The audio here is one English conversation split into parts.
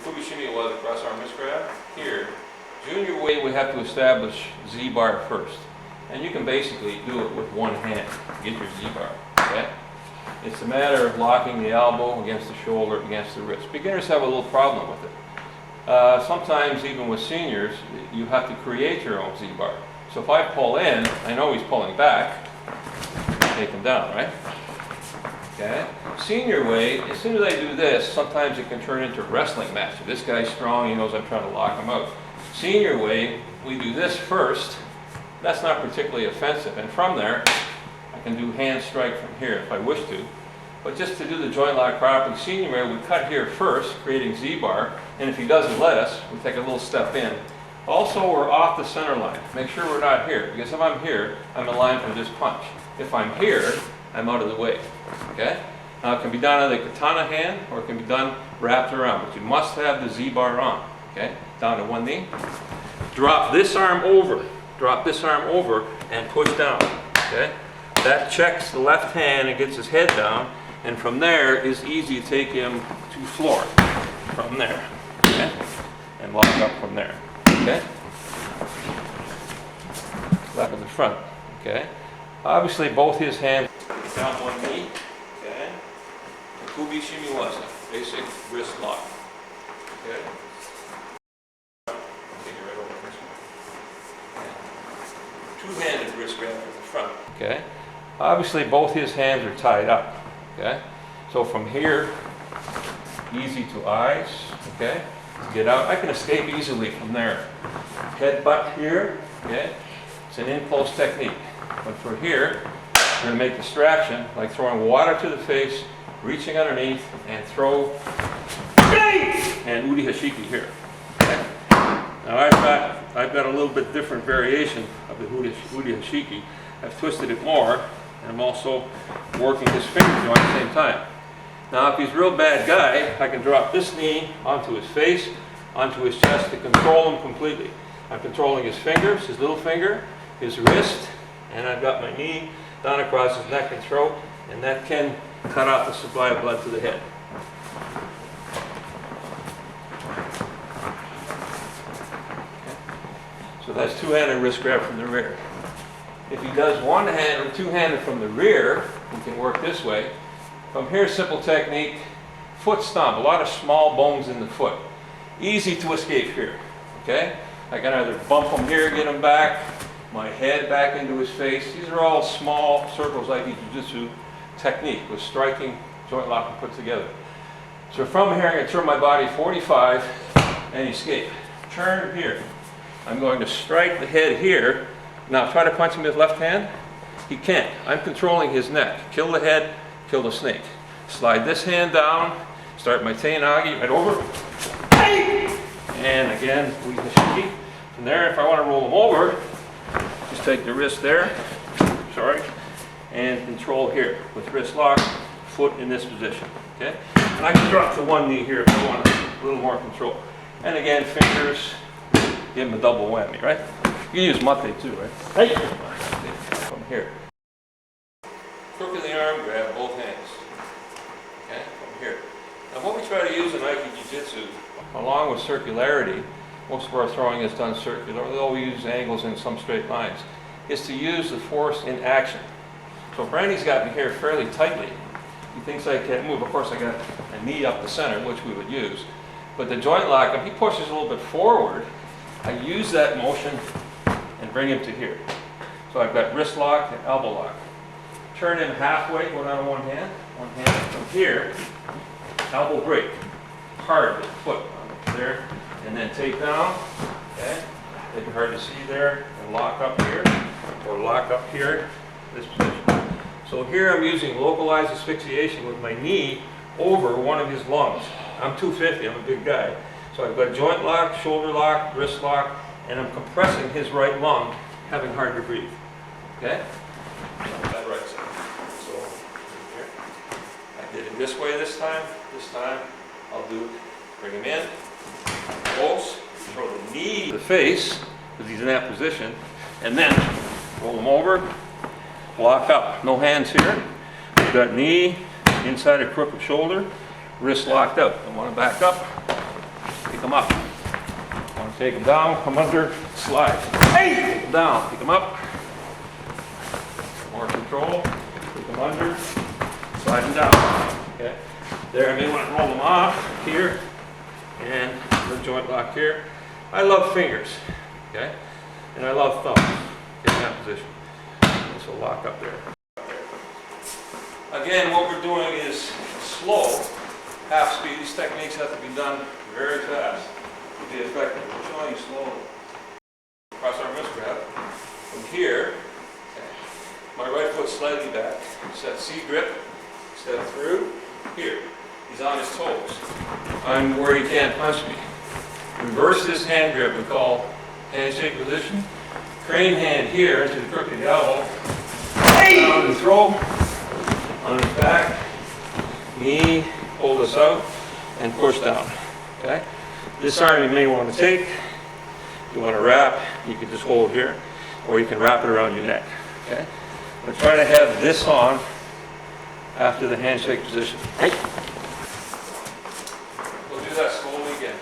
Kubishimi Waza cross arm wrist grab. Here, junior weight we have to establish Z-bar first. And you can basically do it with one hand, get your Z-bar, okay? It's a matter of locking the elbow against the shoulder, against the wrist. Beginners have a little problem with it. Sometimes even with seniors, you have to create your own Z-bar. So if I pull in, I know he's pulling back, take him down, right? Okay. Senior weight, as soon as I do this, sometimes it can turn into a wrestling match. If this guy's strong, he knows I'm trying to lock him out. Senior weight, we do this first. That's not particularly offensive. And from there, I can do hand strike from here if I wish to. But just to do the joint lock properly, senior weight, we cut here first, creating Z-bar. And if he doesn't let us, we take a little step in. Also, we're off the center line. Make sure we're not here, because if I'm here, I'm in line for this punch. If I'm here, I'm out of the way, okay? Now it can be done on the katana hand, or it can be done wrapped around, but you must have the Z-bar on, okay? Down to one knee. Drop this arm over, and push down, okay? That checks the left hand and gets his head down, and from there, it's easy to take him to floor, from there, okay? And lock up from there, okay? Back in the front, okay? Obviously, both his hands down one knee, okay? Kubishimi Waza, basic wrist lock, okay? Take it right over this one. Two-handed wrist grab from the front, okay? Obviously, both his hands are tied up, okay? So from here, easy to eyes, okay? Get out. I can escape easily from there. Head butt here, okay? It's an in-close technique. But for here, we're going to make distraction, like throwing water to the face, reaching underneath, and throw, and Uri Hashiki here. Okay? Now I've got a little bit different variation of the Uri Hashiki. I've twisted it more, and I'm also working his finger joint at the same time. Now if he's a real bad guy, I can drop this knee onto his face, onto his chest to control him completely. I'm controlling his fingers, his little finger, his wrist, and I've got my knee down across his neck and throat, and that can cut off the supply of blood to the head. Okay. So that's two-handed wrist grab from the rear. If he does one-handed or two-handed from the rear, we can work this way. From here, simple technique, foot stomp, a lot of small bones in the foot. Easy to escape here, okay? I can either bump him here, get him back, my head back into his face. These are all small circles Aikijujitsu technique with striking, joint lock, and put together. So from here, I'm going to turn my body 45 and escape. Turn here. I'm going to strike the head here. Now try to punch him with his left hand. He can't. I'm controlling his neck. Kill the head, kill the snake. Slide this hand down, start my Teinagi right over. And again, Uri Hashiki. From there, if I want to roll him over, just take the wrist there, and control here with wrist lock, foot in this position, okay? And I can drop to one knee here if I want a little more control. And again, fingers, give him a double whammy, right? You can use mate too, right? Hey! From here. Crook of the arm, grab both hands, okay? From here. Now what we try to use in Aikijujitsu, along with circularity, most of our throwing is done circular, although we use angles and some straight lines, is to use the force in action. So Brandy's got me here fairly tightly. He thinks I can't move. Of course, I got a knee up the center, which we would use. But the joint lock, if he pushes a little bit forward, I use that motion and bring him to here. So I've got wrist lock and elbow lock. Turn him halfway, go down one hand from here, elbow break. Hard with the foot there. And then take down, okay? Make it hard to see there, and lock up here, or lock up here, this position. So here I'm using localized asphyxiation with my knee over one of his lungs. I'm 250, I'm a big guy. So I've got joint lock, shoulder lock, wrist lock, and I'm compressing his right lung, having hard to breathe, okay? That right side. So here, I did it this way this time I'll do, bring him in, close, throw the knee to the face, because he's in that position, and then roll him over, lock up. No hands here. We've got knee inside a crook of shoulder, wrist locked out. I want to back up, pick them up. Want to take them down, come under, slide. Hey! Take them down, pick them up. More control, pick them under, slide them down. Okay. There, I may want to roll them off here, and the joint lock here. I love fingers, okay, and I love thumbs. Get in that position. This will lock up there. Again, what we're doing is slow, half speed. These techniques have to be done very fast to be effective. We're showing you slowly. Cross our wrist grab. From here, my right foot slightly back. Set C grip, step through, here. He's on his toes. I'm where he can't punch me. Reverse this hand grip we call handshake position. Crane hand here into the crook of the elbow. Down and throw. On his back. Knee, pull this out, and push down. Okay? This arm you may want to take. If you want to wrap, you can just hold here, or you can wrap it around your neck. Okay? I'm trying to have this on after the handshake position. Hey. We'll do that slowly again.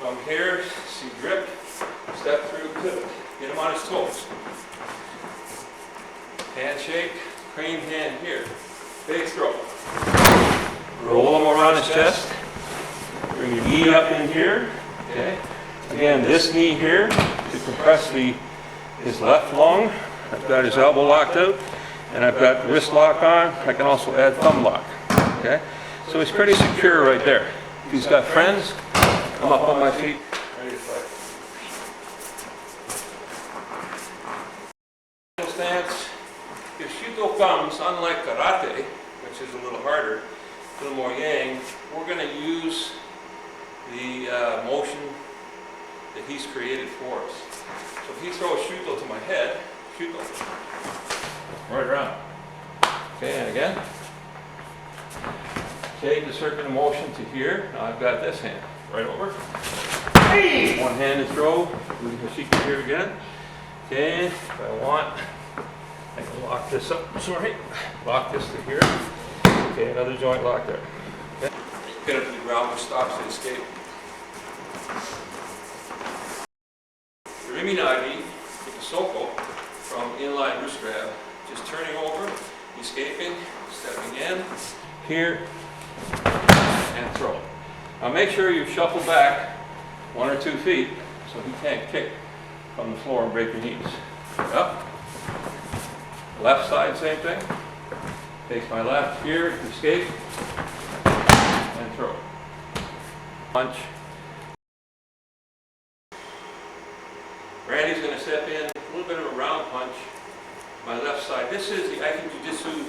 From here, see grip, step through, pivot. Get him on his toes. Handshake, crane hand here. Big throw. Roll him around his chest. Bring your knee up in here. Okay. Again, this knee here to compress his left lung. I've got his elbow locked out, and I've got the wrist lock on. I can also add thumb lock. Okay. So he's pretty secure right there. If he's got friends, I'm up on my feet, ready to fight. Stance. If Shuto comes, unlike karate, which is a little harder, a little more yang, we're going to use the motion that he's created for us. So if he throws Shuto to my head, Shuto, right around. Okay, and again. Take the circular motion to here. Now I've got this hand. Right over. Hey! One hand to throw. We can see here again. Okay, if I want, I can lock this up. Sorry. Lock this to here. Okay, another joint lock there. Okay. Get up to the ground, which stops the escape. Riminagi, with the soko, from inline wrist grab. Just turning over, escaping, stepping in, here, and throw. Now make sure you shuffle back 1 or 2 feet so he can't kick from the floor and break your knees. Up. Left side, same thing. Takes my left here, escape, and throw. Punch. Randy's going to step in, a little bit of a round punch. My left side. This is the Aikijujitsu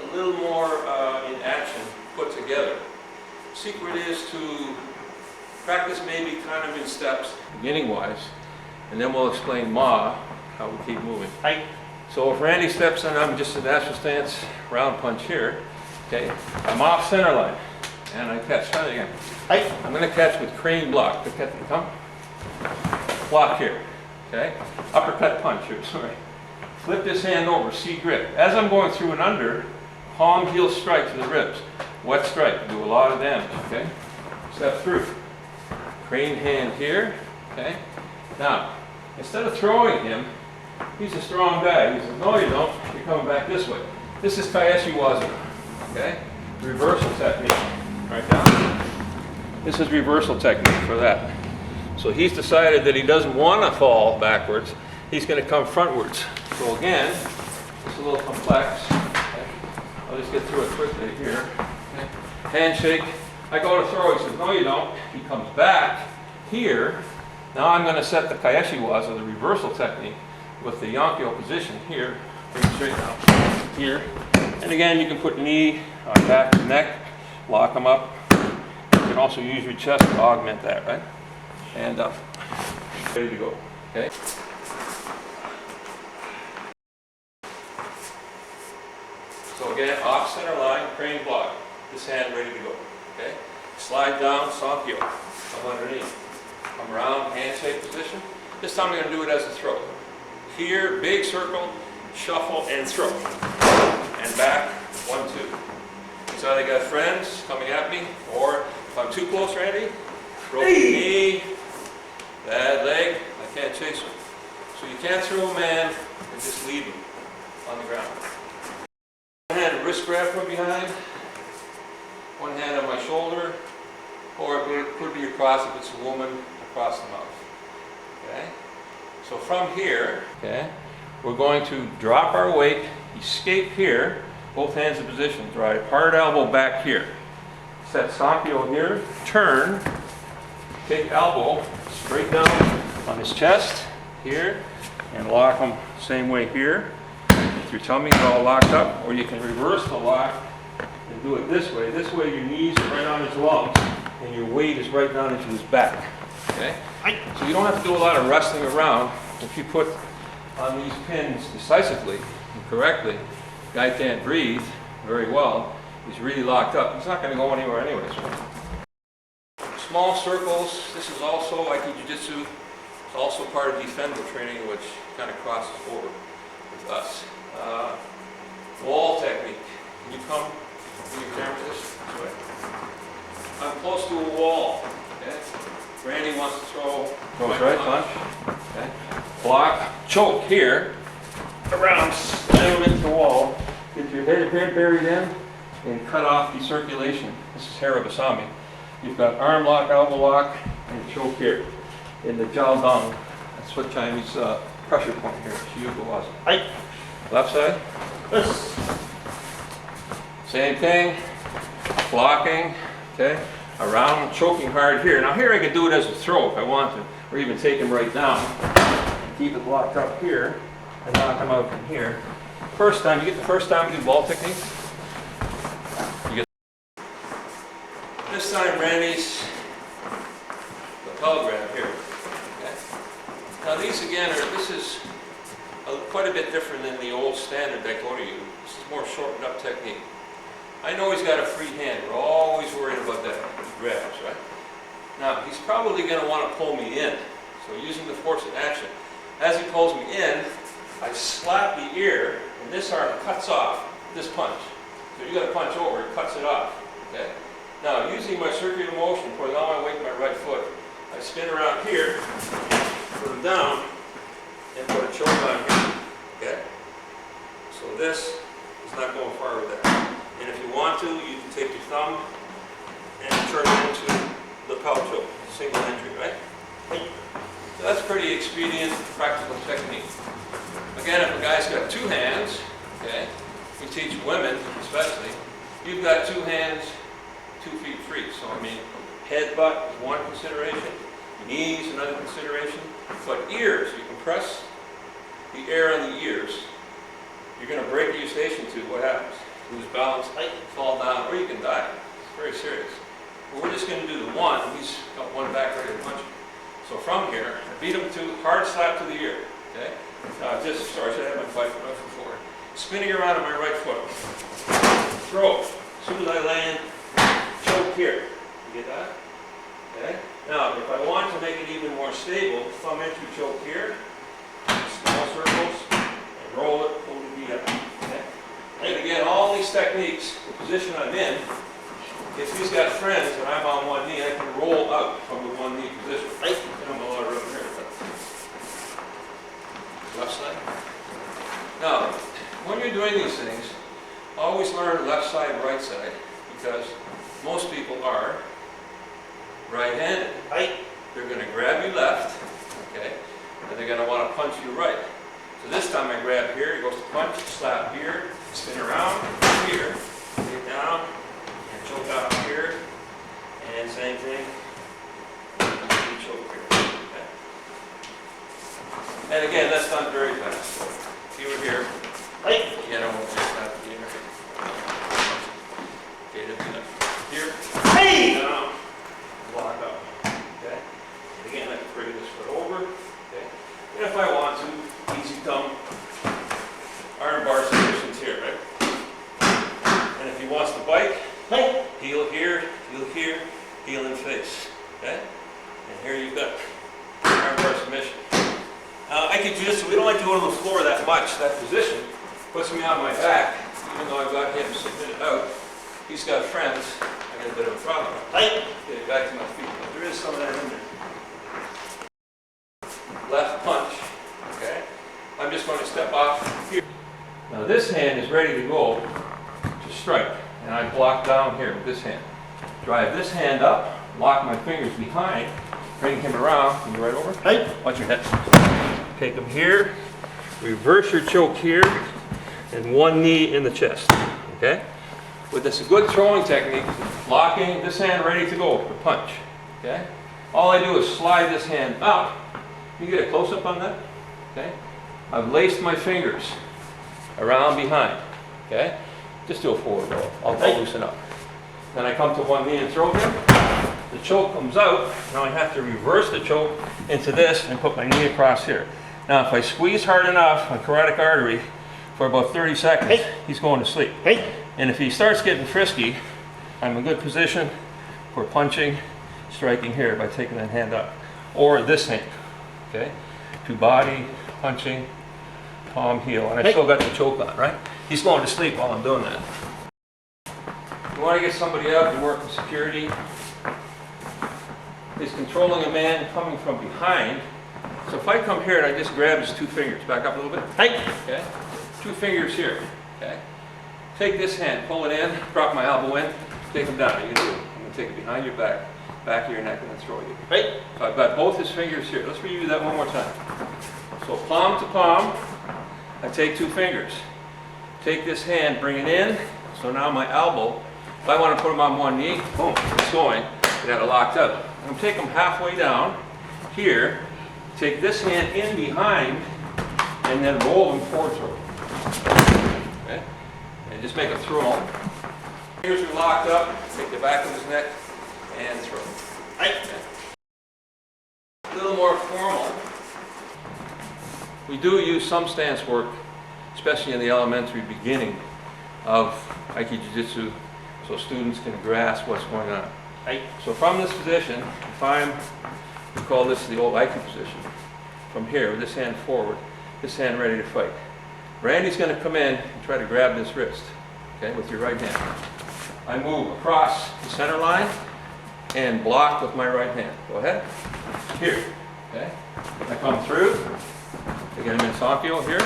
a little more in action, put together. Secret is to practice maybe kind of in steps, beginning wise, and then we'll explain how we keep moving. Hi. So if Randy steps in, I'm just in natural stance, round punch here. Okay, I'm off center line, and I catch. Try it again. Hi. I'm going to catch with crane block. Come. Block here. Okay, uppercut punch here. Sorry. Flip this hand over. C grip. As I'm going through and under, palm heel strike to the ribs. Wet strike, do a lot of damage, okay? Step through. Crane hand here, okay? Now, instead of throwing him, he's a strong guy. He says, no you don't, you're coming back this way. This is Waza, okay? Reversal technique, right down. This is reversal technique for that. So he's decided that he doesn't want to fall backwards, he's going to come frontwards. So again, it's a little complex. Okay? I'll just get through it quickly here. Handshake, I go to throw, he says, no you don't. He comes back here. Now I'm going to set the Waza, the reversal technique, with the Yankyo position here. Bring it straight down. Here. And again, you can put knee on back and neck, lock them up. You can also use your chest to augment that, right? And up. Ready to go. Okay? So again, off center line, crane block. This hand ready to go. Okay? Slide down, Sankyo. Come underneath. Come around, handshake position. This time we're going to do it as a throw. Here, big circle, shuffle, and throw. And back, 1, 2. So they got friends coming at me, or If I'm too close, Randy, broken knee, bad leg, I can't chase him. So you can't throw a man and just leave him on the ground. One hand wrist grab from behind, one hand on my shoulder, or it could be across if it's a woman, across the mouth. Okay? So from here, okay, we're going to drop our weight, escape here, both hands in position, drive hard elbow back here. Set Sakyo here, turn, take elbow straight down on his chest here, and lock him same way here. If your tummy's all locked up, or you can reverse the lock and do it this way. This way your knees are right on his lungs and your weight is right down into his back. Okay? So you don't have to do a lot of wrestling around. If you put on these pins decisively and correctly, the guy can't breathe very well. He's really locked up. He's not going to go anywhere anyways. Small circles. This is also Aikijujitsu. It's also part of defender training, which kind of crosses over with us. Wall technique. Can you come to your camera this way? I'm close to a wall. Okay. Randy wants to throw right punch. Okay. Block, choke here. Around, slam him into the wall. Get your head buried in and cut off the circulation. This is Harabasami. You've got arm lock, elbow lock, and choke here in the jiao dong. That's what Chinese pressure point here. Shiyuko Waza. Left side. This. Same thing. Blocking. Okay. Around, choking hard here. Now here I could do it as a throw if I want to, or even take him right down. Keep it locked up here and knock him out from here. First time, you get the first time we do ball technique. You get this time Randy's lapel grab here. Okay. Now these again this is quite a bit different than the old standard that Koryu. This is more shortened up technique. I know he's got a free hand. We're always worried about that. He grabs, right? Now he's probably going to want to pull me in. So using the force of action. As he pulls me in, I slap the ear, and this arm cuts off this punch. So you got to punch over, it cuts it off. Okay? Now, using my circular motion, putting all my weight in my right foot, I spin around here, put him down, and put a choke on here. Okay? So this is not going far with that. And if you want to, you can take your thumb and turn it into lapel choke, single entry, right? So that's pretty expedient, practical technique. Again, if a guy's got two hands, okay, we teach women especially, you've got two hands, 2 feet free. So I mean, headbutt is one consideration, knees another consideration, but ears, you can press the air on the ears. You're going to break your eustachian tube, what happens? Lose balance, fall down, or you can die. It's very serious. But we're just going to do the one, he's got one back ready to punch him. So from here, I beat him to hard slap to the ear. Okay? Sorry, I should have my right foot forward. Spinning around on my right foot. Throw. As soon as I land, choke here. You get that? Okay? Now, if I want to make it even more stable, thumb entry choke here, small circles, and roll it, pull the knee up. Okay? And again, all these techniques, the position I'm in, if he's got friends and I'm on one knee, I can roll out from the one knee position. And I'm a lot of room here. Left side. Now, when you're doing these things, always learn left side, right side, because most people are right-handed. They're going to grab you left, okay, and they're going to want to punch you right. So this time I grab here, he goes to punch, slap here, spin around, here, get down, and choke out here, and same thing, choke here. Okay. And again, that's done very fast. If you were here, again, I won't just slap the ear. Okay, here, down, block up. Okay. And again, I can bring this foot over. Okay. And if I want to, easy thumb, iron bar positions here, right? And if he wants to bite, heel here, heel in face. Okay? And here you've got iron bar submission. Aikijujitsu, we don't like to go to the floor that much. That position puts me on my back, even though I've got him submitted out. He's got friends. I get a bit of a problem. Get it back to my feet. But there is some of that in there. Left punch. Okay. I'm just going to step off here. Now this hand is ready to go to strike. And I block down here with this hand. Drive this hand up, lock my fingers behind, bring him around. Can you right over? Hey. Watch your head. Take him here. Reverse your choke here. And one knee in the chest. Okay? With this good throwing technique, locking this hand ready to go to punch. Okay? All I do is slide this hand up. You get a close up on that? Okay? I've laced my fingers around behind. Okay? Just do a forward roll. I'll loosen up. Then I come to one knee and throw him. The choke comes out. Now I have to reverse the choke into this and put my knee across here. Now if I squeeze hard enough, my carotid artery, for about 30 seconds, he's going to sleep. And if he starts getting frisky, I'm in a good position for punching, striking here by taking that hand up. Or this hand, okay? To body, punching, palm, heel. And I still got the choke on, right? He's going to sleep while I'm doing that. You want to get somebody out to work with security. He's controlling a man coming from behind. So if I come here and I just grab his two fingers, back up a little bit. Okay? Two fingers here. Okay? Take this hand, pull it in, drop my elbow in, take him down. You can do it. I'm going to take it behind your back of your neck, and then throw you. So I've got both his fingers here. Let's review that one more time. So palm to palm, I take two fingers. Take this hand, bring it in. So now my elbow, if I want to put him on one knee, boom, it's going. I got it locked up. I'm going to take him halfway down here. Take this hand in behind, and then roll him forward through. Okay? And just make a throw. Fingers are locked up. Take the back of his neck and throw. Okay. A little more formal. We do use some stance work, especially in the elementary beginning of Aikijujitsu, so students can grasp what's going on. So from this position, we call this the old Aikido position. From here, with this hand forward, this hand ready to fight. Randy's going to come in and try to grab this wrist, okay, with your right hand. I move across the center line and block with my right hand. Go ahead. Here, okay. I come through. Again, I'm in Sankyo here.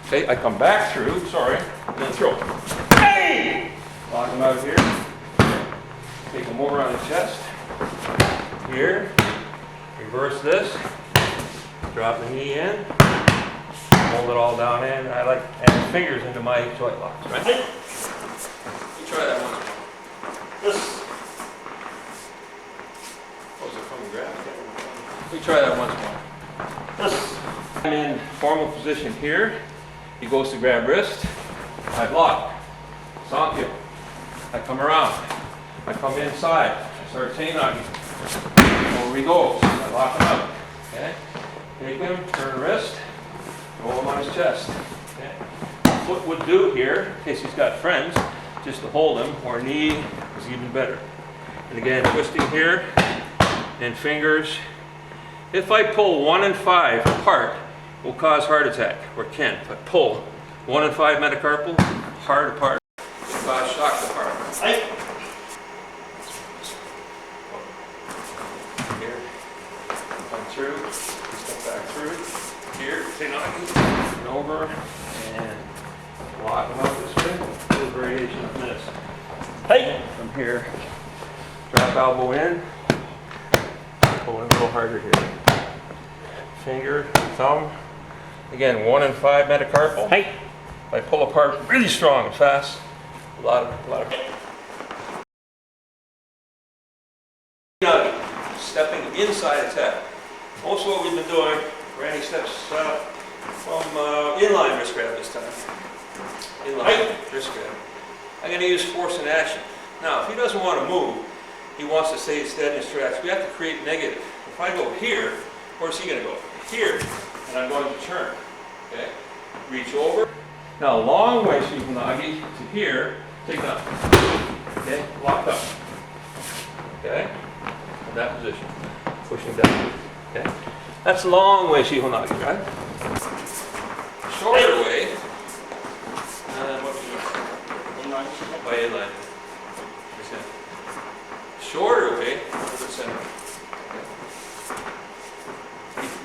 Okay, I come back through, sorry, and then throw. Hey! Lock him out here. Take him over on the chest. Here. Reverse this. Drop the knee in. Hold it all down in. I like add fingers into my joint locks, right? You try that once more. This. Was it from the ground? We try that once more. This. I'm in formal position here. He goes to grab wrist. I block. Sankyo. I come around. I come inside. I start chain-knocking. Over he goes. I lock him up. Okay? Take him, turn wrist, roll him on his chest. Okay? Foot would do here, in case he's got friends, just to hold him, or knee is even better. And again, twisting here, and fingers. If I pull 1 and 5 apart, will cause heart attack, or can. If I pull 1 and 5 metacarpal, hard apart, will cause shock to heart. Here, come through, step back through, here, and over, and lock them out this way. A little variation of this. Hey! From here, drop elbow in, pull in a little harder here. Finger, thumb. Again, 1 and 5 metacarpal. Hey! If I pull apart really strong and fast, a lot of stepping inside attack. Most of what we've been doing, Randy steps from inline wrist grab this time. Inline wrist grab. I'm going to use force in action. Now, if he doesn't want to move, he wants to stay steady and stretch, we have to create negative. If I go here, where's he going to go? Here, and I'm going to turn. Okay? Reach over. Now, long way Shifunagi to here, take it up. Okay? Locked up. Okay? In that position. Pushing down. Okay? That's long way Shifunagi, right? Shorter way. What do you do? Inline. By inline.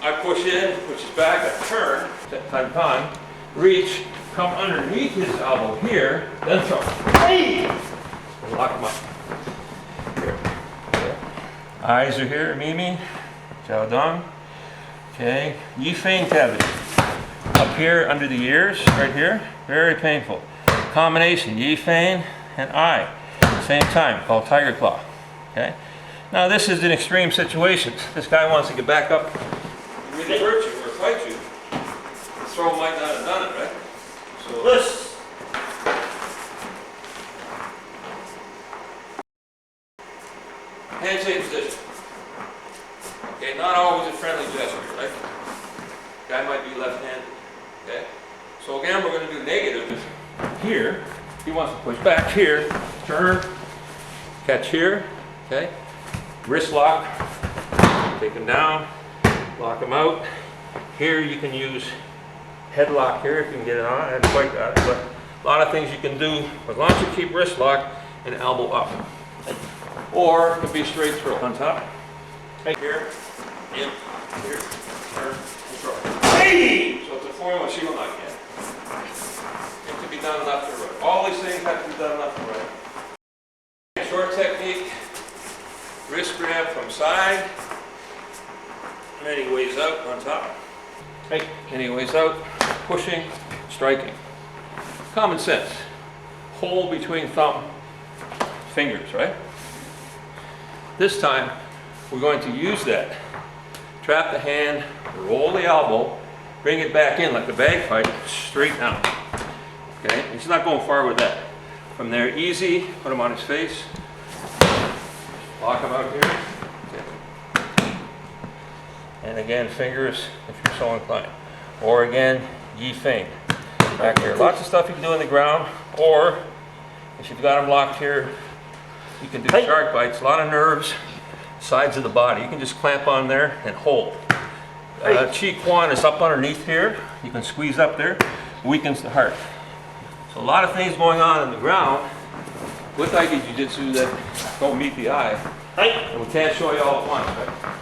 I push in, pushes back, I turn, time, reach, come underneath his elbow here, then throw. Hey! And lock him up. Here. Eyes are here, Mimi. Jiao Dong. Okay. Yi Fein cavity. Up here under the ears, right here. Very painful. Combination, Yi Fein and I. Same time, called Tiger Claw. Okay. Now this is an extreme situation. This guy wants to get back up, really hurt you or fight you. The throw might not have done it, right? So this. Handshake position. Okay, not always a friendly gesture, right? Guy might be left-handed. Okay. So again, we're going to do negative. Here, he wants to push back here, turn, catch here. Okay. Wrist lock, take him down, lock him out. Here you can use headlock here if you can get it on. I haven't quite got it, but a lot of things you can do as long as you keep wrist lock and elbow up. Or it could be straight through on top. Here, in, here, turn, control. Hey! So it's a form of shield lock again. It can be done left or right. All these things have to be done left or right. Short technique. Wrist grab from side, and then he weighs out on top. Hey, and he weighs out, pushing, striking. Common sense. Hole between thumb, fingers, right? This time, we're going to use that. Trap the hand, roll the elbow, bring it back in like a bag fight, straight down. Okay, he's not going far with that. From there, easy, put him on his face. Lock him out here. Okay. And again, fingers if you're so inclined. Or again, Yi Fein. Back here. Lots of stuff you can do on the ground. Or if you've got him locked here, you can do shark bites. A lot of nerves, sides of the body. You can just clamp on there and hold. Chi Quan is up underneath here. You can squeeze up there. Weakens the heart. So a lot of things going on in the ground with Aikijujitsu that don't meet the eye. And we can't show you all at once, right?